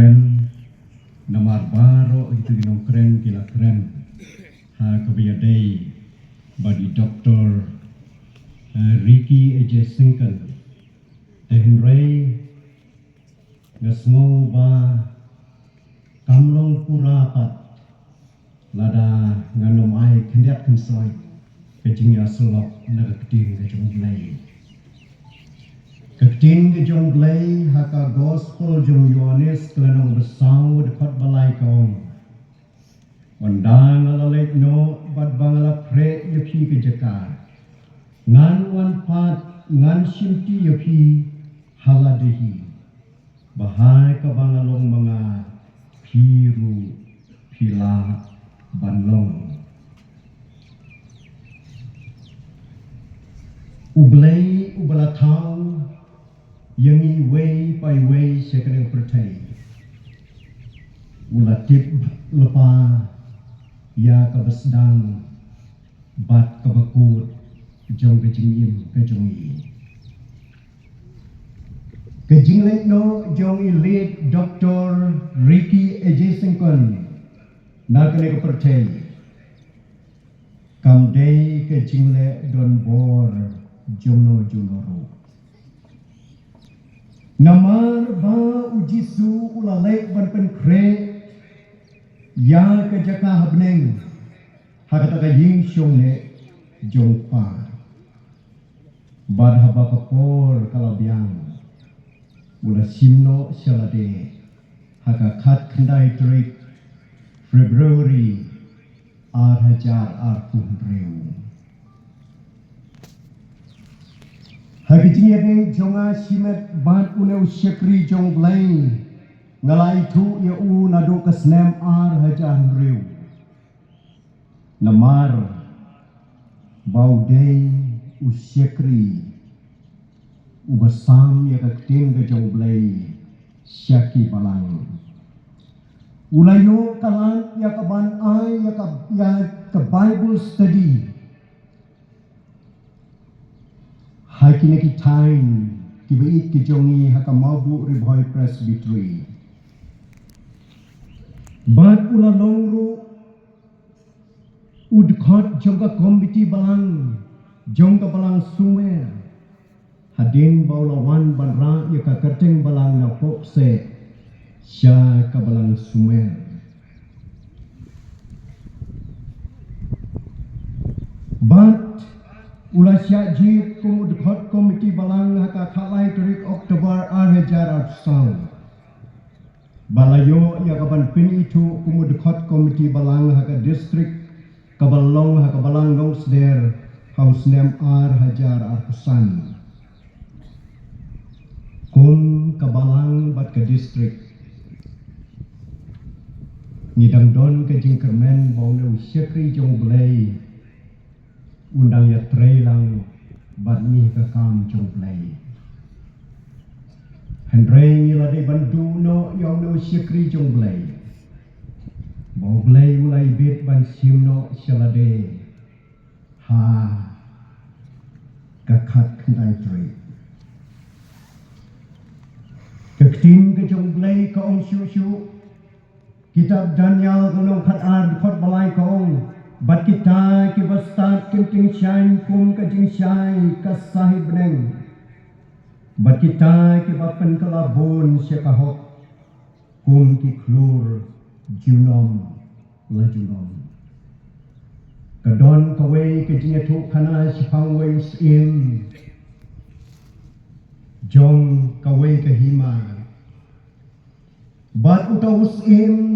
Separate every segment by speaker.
Speaker 1: keren namar baro itu ginong keren kila keren ha kabiyadai badi Dr. Ricky A.J. Sinkel tehenrei ngasmo ba kamlong purapat lada nganom ai kendiat kensoi kejingnya selok nagaketing kejong blai keketing kejong blai haka gospel jong Yohanes kelanong besau dekat balai kaum wandang alalek no bad bangala pre yapi kejakar ngan wan pat ngan simti yapi haladehi bahai kabangalong mga piru pila banlong ublay ubalatau yangi way by way sekanang pertai ulatip lepa ya kabasdang bat kabakut jong kejingim kejongi kejinglek no jong ilit Dr. Ricky A.J. Sinkel nakane kepercay kamdei kejingle don bor jomno junoro namar ba ujisu ulalek ban penkre ya kejaka habneng hakata kaying syongne jongpa bad haba kapor kalabiang ula simno syalade haka khat khandai trik Februari 2020 Hagi jingene jonga simet bat uneu syekri jong blai ngalai tu ya u nadu kesnem 2020 namar baudei usyekri ubasam ya kaktin ke jong blai syaki balang ulayo kalan ya kaban ai ya ke Bible study hai kini ki time ki bait ki jongi haka mabu riboy presbytery bat ula longru udkhot jongka komiti balang jongka balang sumer hadin baulawan banra ya ka kerteng balang na popse sya kabalang sumer bat ula sya jip kumud khot komiti balang haka khalai tarik Oktober 2009 balayo ya kaban pin itu kumud khot komiti balang haka distrik kabalong haka balang Nosder house name Hajar Arkusan kum kabalang bat ke distrik ngidang don ke jingkermen bauneu syekri jong blai undang ya trailang bat ni ke kam jong blai hendreng ilade bandu no yong no syekri jong blai bau blai ulai bit ban simno syalade ha kakat kendai tre keketing ke jong blai ka ong syu kitab Daniel gunung khat khot balai kong bat kita ki bastat kenting syai kum ka jing syai ka sahib neng bat kita ki bapen kelabon syekahok kum ki klur junom la junom kadon kawai ke jing tu kana sipang wei sim jong kawai ke hima bat utaus im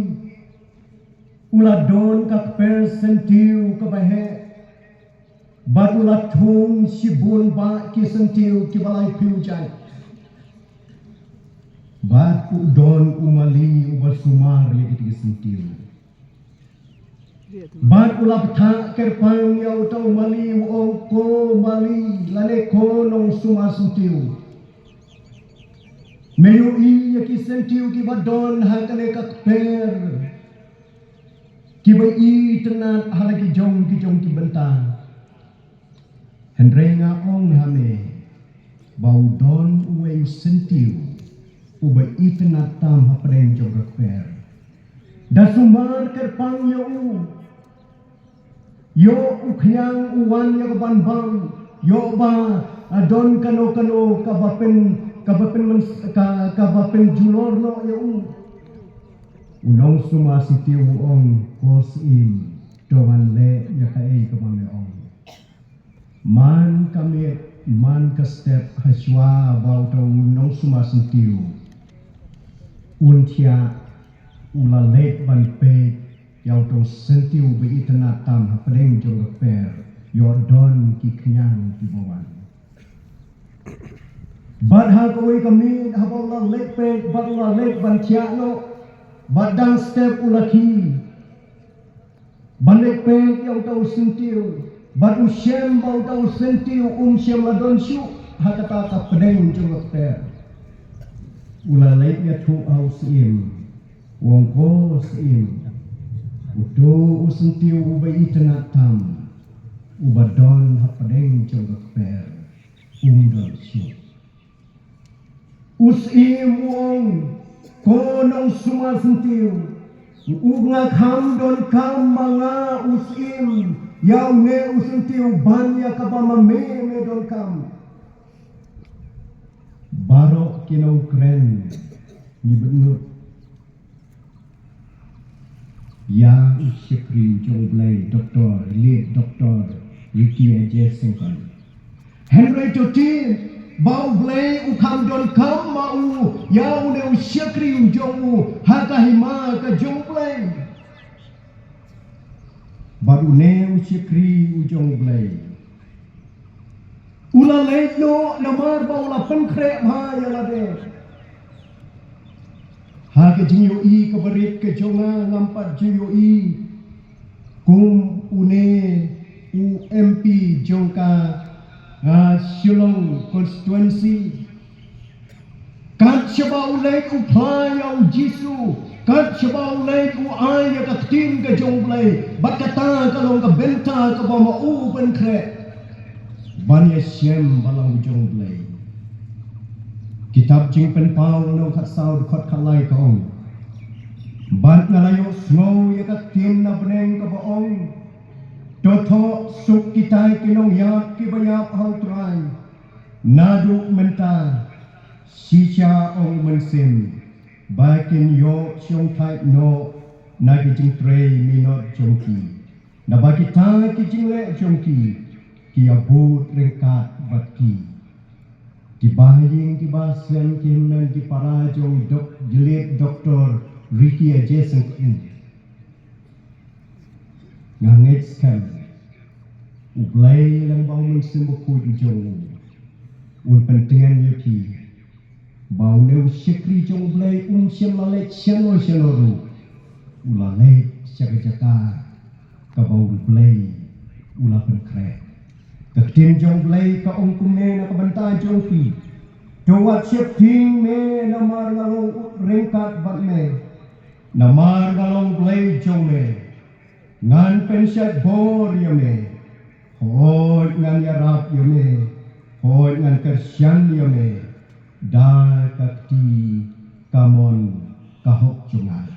Speaker 1: ula don kak per sentiu ke bahe bat ula thung sibun ba ki sentiu ki balai piujai bat udon umali ubasumar ye ki sentiu bat ula ptha kerpang ya utau mali o ko mali lale ko nong sumar sentiu meyu i ki sentiu ki badon hakane kak per ki bai tenat halagi jong ki bentang Hendrenga ong hame bau don uwe sentiu ubai itinat tam hapreng jong per. Dasumar kerpang yo ukhyang uwan ya banbang yo ba adon kano kabapen julor no yo unong sumasiti uong kosim dongan le ya kai kamame ong man kami man ka step haswa bau to unong sumasiti untia ulalek ban pe yang to sentiu be itna tam hapreng jong per Yordon ki knyang ki bawan bad ha koi kami habala lek pe badla lek ban chiano badang step ulaki banek pe yang to sentiu bad ushem bau to sentiu shem ladon shu hakata ka pedeng jong per ulalek ya tu au sim wong ko sim udo usentiu ubai itna tam ubadon hapadeng jong per umdol shu usim wong konong suma sentiu unga kham don kam manga usim yau ne usentiu banya kabama me don kam barok kinong kren ni benut yang usyakri jong blay doktor lead doktor Ricky Ajesengkan Henry Totin bau blay ukam don kam mau yau ne usyakri jong hakahima ka jong blay baru ne usyakri jong blay ula leyo namar bau la penkre ma ya lade ha ke jingyo i ke berit ke jonga ngampat jingyo i kum une UMP jongka Shillong constituency kat shabau lek u play au jisu kat shabau lek u ay ka tin ke jongblay bakata ka long ka benta ka ba mau ben kre banya shem balang jongblay kitab jing pen pau no khat sau khot khalai kong ban ngalayo snow ya ka tin na bneng ka baong Toto suk kitai kinong yap kibayap hau try nadu menta sisha ong mensim bakin yo siong type no nagi jing trei minot jongki na bagi ta ki jing le jongki ki abut rengkat batki ki bahing ki basem ki men ki para jong dok jelit doktor Ricky Ajesengkan ngangit skam ublay lang bau mensim buku jong un pentingan yuki bau ne usyakri jong ublay shem lalek shano ru ulalek jaka ka bau ublay ula penkre ketin jong ublay ka kumne na kabanta jong fi dowat syep ting me namar ngalong rengkat bat me namar ngalong ublay jong me ngan pensyat bor ya me hoi ngan yarap yome hoi ngan kersyan yome da kakti kamon kahok jungai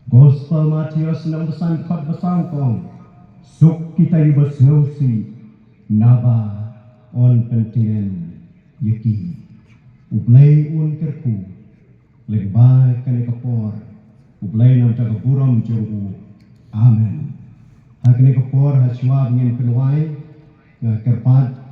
Speaker 1: Gospel Matius 6 besan 4 besan kong suk kita ibasnosi naba on pentingan yuki ublay un kerku legbay kane kapor ublay nam taga buram jongku amen Hakne kapor haswa ngin penwai kerpat